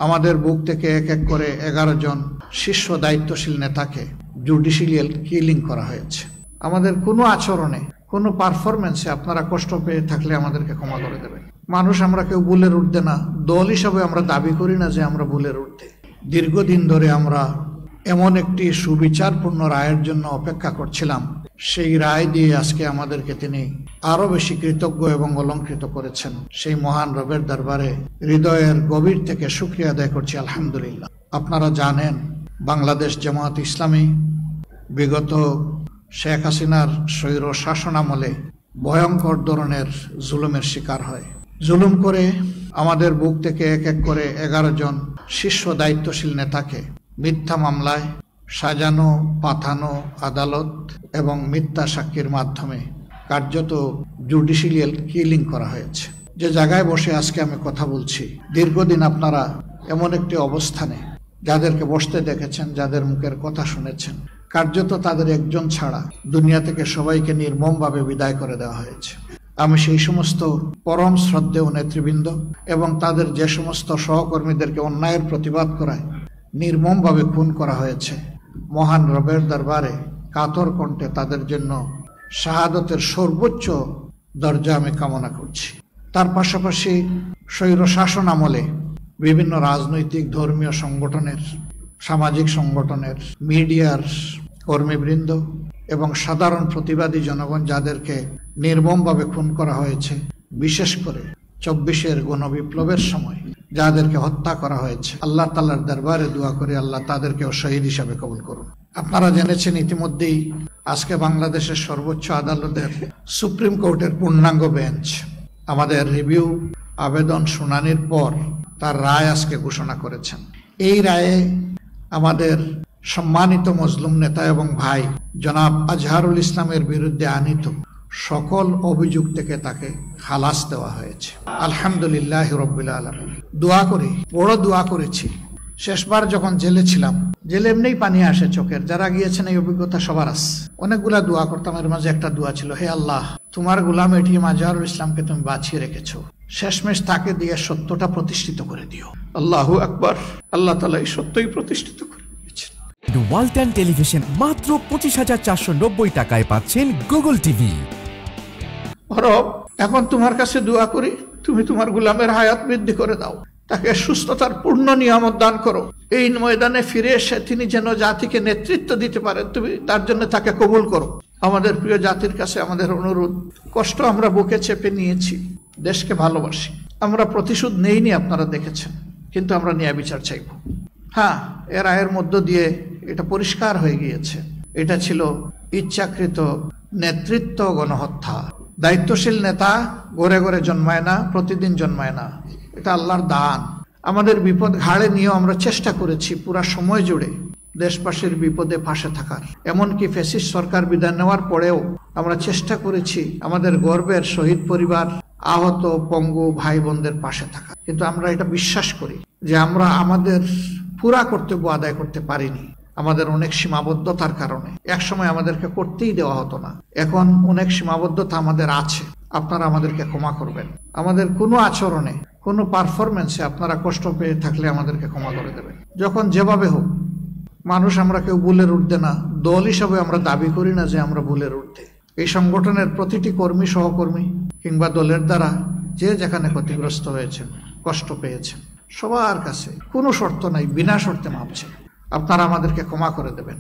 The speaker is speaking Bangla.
আমাদের বুক থেকে এক এক করে 11 জন শীর্ষ দায়িত্বশীল নেতাকে জুডিশিয়াল কিলিং করা হয়েছে। আমাদের কোনো আচরণে, কোনো পারফরমেন্সে আপনারা কষ্ট পেয়ে থাকলে আমাদেরকে ক্ষমা করে দেবেন। মানুষ আমরা কেউ ভুলের ঊর্ধ্বে না, দল হিসাবে আমরা দাবি করি না যে আমরা ভুলের ঊর্ধ্বে। দীর্ঘদিন ধরে আমরা এমন একটি সুবিচারপূর্ণ রায়ের জন্য অপেক্ষা করছিলাম, সেই রায় দিয়ে আজকে আমাদেরকে তিনি আরো বেশি কৃতজ্ঞ এবং অলঙ্কৃত করেছেন। সেই মহান রবের দরবারে হৃদয়ের গভীর থেকে শুকরিয়া আদায় করছি, আলহামদুলিল্লাহ। আপনারা জানেন, বাংলাদেশ জামায়াত ইসলামী বিগত শেখ হাসিনার স্বৈর শাসনামলে ভয়ঙ্কর ধরনের জুলুমের শিকার হয়। জুলুম করে আমাদের বুক থেকে এক এক করে 11 জন শীর্ষ দায়িত্বশীল নেতাকে মিথ্যা মামলায় সাজানো পাঠানো আদালত এবং মিথ্যা সাক্ষীর মাধ্যমে কার্যত জুডিশিয়াল কিলিং করা হয়েছে। যে জায়গায় বসে আজকে আমি কথা বলছি, দীর্ঘদিন আপনারা এমন একটি অবস্থানে যাদেরকে বসতে দেখেছেন, যাদের মুখের কথা শুনেছেন, কার্যত তাদের একজন ছাড়া দুনিয়া থেকে সবাইকে নির্মমভাবে বিদায় করে দেওয়া হয়েছে। আমি সেই সমস্ত পরম শ্রদ্ধেয় নেতৃবৃন্দ এবং তাদের যে সমস্ত সহকর্মীদেরকে অন্যায়ের প্রতিবাদ করায় নির্মমভাবে খুন করা হয়েছে, মহান রবের দরবারে কাতর কণ্ঠে তাদের জন্য শাহাদতের সর্বোচ্চ দরজা আমি কামনা করছি। তার পাশাপাশি স্বৈর শাসন আমলে বিভিন্ন রাজনৈতিক ধর্মীয় সংগঠনের, সামাজিক সংগঠনের, মিডিয়ার কর্মীবৃন্দ এবং সাধারণ প্রতিবাদী জনগণ যাদেরকে নির্মমভাবে খুন করা হয়েছে, বিশেষ করে 24-এর গণবিপ্লবের সময় যাদেরকে হত্যা করা হয়েছে, আল্লাহ তাআলার দরবারে দোয়া করে আল্লাহ তাদেরকেও শহীদ হিসাবে কবুল করুন। আপনারা জেনেছেন ইতিমধ্যেই আজকে বাংলাদেশের সর্বোচ্চ আদালতের সুপ্রিম কোর্টের পূর্ণাঙ্গ বেঞ্চ আমাদের রিভিউ আবেদন শুনানির পর তার রায় আজকে ঘোষণা করেছেন। এই রায়ে আমাদের সম্মানিত মজলুম নেতা এবং ভাই জনাব আজহারুল ইসলামের বিরুদ্ধে আনীত সকল অভিযোগ থেকে তাকে খালাস দেওয়া হয়েছে। আলহামদুলিল্লাহ রাব্বিল আলামিন। দোয়া করি, বড় দোয়া করেছি। শেষবার যখন জেলে ছিলাম, জেলে এমনিই পানি আসে চোখের, যারা গিয়েছেন এই অভিজ্ঞতা সবার আছে। অনেকগুলা দোয়া করতাম, এর মাঝে একটা দোয়া ছিল, হে আল্লাহ, তোমার গোলাম এটিএম আজহারুল ইসলামকে তুমি বাঁচিয়ে রেখেছো, শেষমেশ তাকে দিয়ে সত্যটা প্রতিষ্ঠিত করে দিও। আল্লাহু আকবার। আল্লাহ তাআলা এই সত্যই প্রতিষ্ঠিত করে দিয়েছেন। ওয়ালটন টেলিভিশন মাত্র 25,490 টাকায় পাচ্ছেন গুগল টিভি। রব, এখন তোমার কাছে দোয়া করি, তুমি তোমার গোলামের হায়াত বৃদ্ধি করে দাও, তাকে সুস্থতার পূর্ণ নিয়ামত দান করো। এই ময়দানে ফিরে এসে তিনি যেন জাতিকে নেতৃত্ব দিতে পারেন, তুমি তার জন্য তাকে কবুল করো। আমাদের প্রিয় জাতির কাছে আমাদের অনুরোধ, কষ্ট আমরা বুকে চেপে নিয়েছি, দেশকে ভালোবাসি, আমরা প্রতিশোধ নেইনি, আপনারা দেখেছেন, কিন্তু আমরা ন্যায় বিচার চাইব। হ্যাঁ, এর রায়ের মধ্য দিয়ে এটা পরিষ্কার হয়ে গিয়েছে, এটা ছিল ইচ্ছাকৃত নেতৃত্ব গণহত্যা। দায়িত্বশীল নেতা ঘরে ঘরে জন্মায় না, প্রতিদিন জন্মায় না, এটা আল্লাহর দান। আমাদের বিপদ ঘাড়ে নিয়েও আমরা চেষ্টা করেছি পুরা সময় জুড়ে দেশবাসীর বিপদে পাশে থাকার। এমনকি ফ্যাসিস্ট সরকার বিদায় নেওয়ার পরেও আমরা চেষ্টা করেছি আমাদের গর্বের শহীদ পরিবার, আহত পঙ্গু ভাই বোনদের পাশে থাকা। কিন্তু আমরা এটা বিশ্বাস করি যে আমরা আমাদের পুরা কর্তব্য আদায় করতে পারিনি, আমাদের অনেক সীমাবদ্ধতার কারণে। একসময় আমাদেরকে করতেই দেওয়া হতো না, এখন অনেক সীমাবদ্ধতা আমাদের আছে। আপনারা আমাদেরকে ক্ষমা করবেন। আমাদের কোনো আচরণে, কোনো পারফরমেন্সে আপনারা কষ্ট পেয়ে থাকলে আমাদেরকে ক্ষমা করে দেবেন। যখন যেভাবে হোক, মানুষ আমরা কেউ ভুলের ঊর্ধ্বে না, দল হিসাবে আমরা দাবি করি না যে আমরা ভুলের ঊর্ধ্বে। এই সংগঠনের প্রতিটি কর্মী, সহকর্মী কিংবা দলের দ্বারা যে যেখানে ক্ষতিগ্রস্ত হয়েছেন, কষ্ট পেয়েছেন, সবার কাছে কোনো শর্ত নাই, বিনা শর্তে মাপ চাই। আপনারা আমাদেরকে ক্ষমা করে দেবেন।